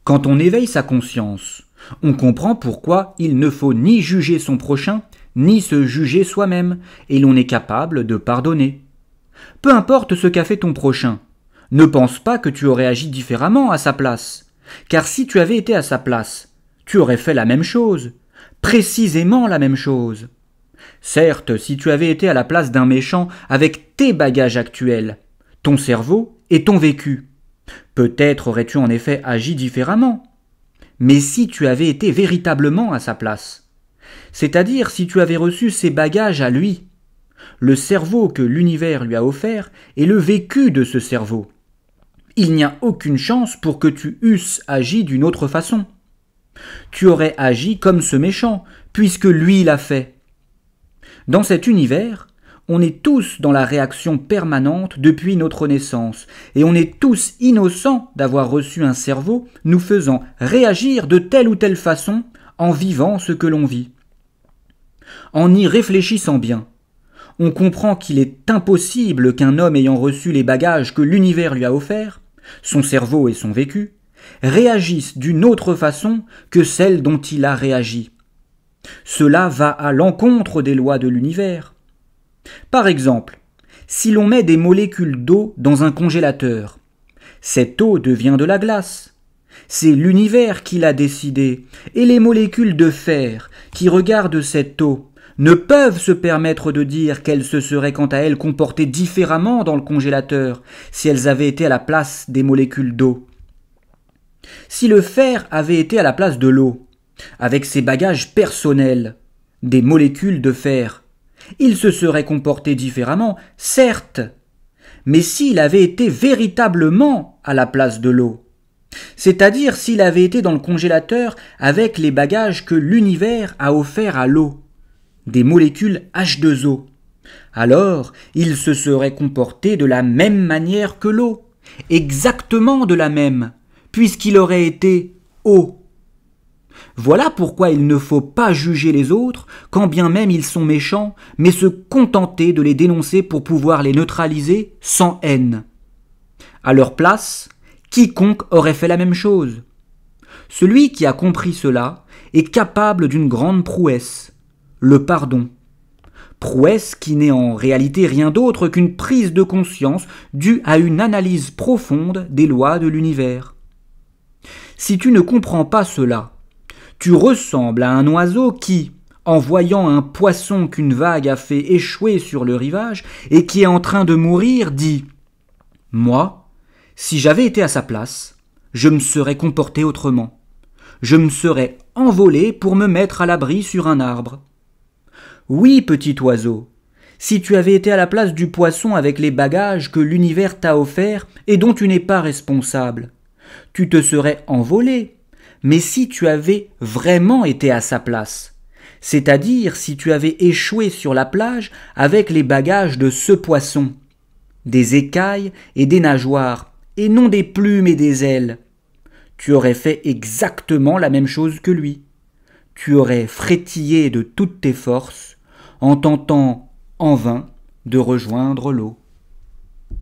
Quand on éveille sa conscience, on comprend pourquoi il ne faut ni juger son prochain, ni se juger soi-même, et l'on est capable de pardonner. Peu importe ce qu'a fait ton prochain, ne pense pas que tu aurais agi différemment à sa place, car si tu avais été à sa place, tu aurais fait la même chose, précisément la même chose. Certes, si tu avais été à la place d'un méchant avec tes bagages actuels, ton cerveau et ton vécu, peut-être aurais-tu en effet agi différemment. Mais si tu avais été véritablement à sa place, c'est-à-dire si tu avais reçu ses bagages à lui, le cerveau que l'univers lui a offert et le vécu de ce cerveau, il n'y a aucune chance pour que tu eusses agi d'une autre façon. Tu aurais agi comme ce méchant, puisque lui l'a fait. Dans cet univers, on est tous dans la réaction permanente depuis notre naissance, et on est tous innocents d'avoir reçu un cerveau nous faisant réagir de telle ou telle façon en vivant ce que l'on vit. En y réfléchissant bien, on comprend qu'il est impossible qu'un homme ayant reçu les bagages que l'univers lui a offerts, son cerveau et son vécu, réagisse d'une autre façon que celle dont il a réagi. Cela va à l'encontre des lois de l'univers. Par exemple, si l'on met des molécules d'eau dans un congélateur, cette eau devient de la glace. C'est l'univers qui l'a décidé, et les molécules de fer qui regardent cette eau ne peuvent se permettre de dire qu'elles se seraient quant à elles comportées différemment dans le congélateur si elles avaient été à la place des molécules d'eau. Si le fer avait été à la place de l'eau, avec ses bagages personnels, des molécules de fer, il se serait comporté différemment, certes, mais s'il avait été véritablement à la place de l'eau, c'est-à-dire s'il avait été dans le congélateur avec les bagages que l'univers a offerts à l'eau, des molécules H2O, alors il se serait comporté de la même manière que l'eau, exactement de la même, puisqu'il aurait été eau. Voilà pourquoi il ne faut pas juger les autres, quand bien même ils sont méchants, mais se contenter de les dénoncer pour pouvoir les neutraliser sans haine. À leur place, quiconque aurait fait la même chose. Celui qui a compris cela est capable d'une grande prouesse, le pardon. Prouesse qui n'est en réalité rien d'autre qu'une prise de conscience due à une analyse profonde des lois de l'univers. Si tu ne comprends pas cela, tu ressembles à un oiseau qui, en voyant un poisson qu'une vague a fait échouer sur le rivage et qui est en train de mourir, dit « Moi, si j'avais été à sa place, je me serais comporté autrement. Je me serais envolé pour me mettre à l'abri sur un arbre. » Oui, petit oiseau, si tu avais été à la place du poisson avec les bagages que l'univers t'a offerts et dont tu n'es pas responsable, tu te serais envolé. Mais si tu avais vraiment été à sa place, c'est-à-dire si tu avais échoué sur la plage avec les bagages de ce poisson, des écailles et des nageoires, et non des plumes et des ailes, tu aurais fait exactement la même chose que lui. Tu aurais frétillé de toutes tes forces en tentant en vain de rejoindre l'eau.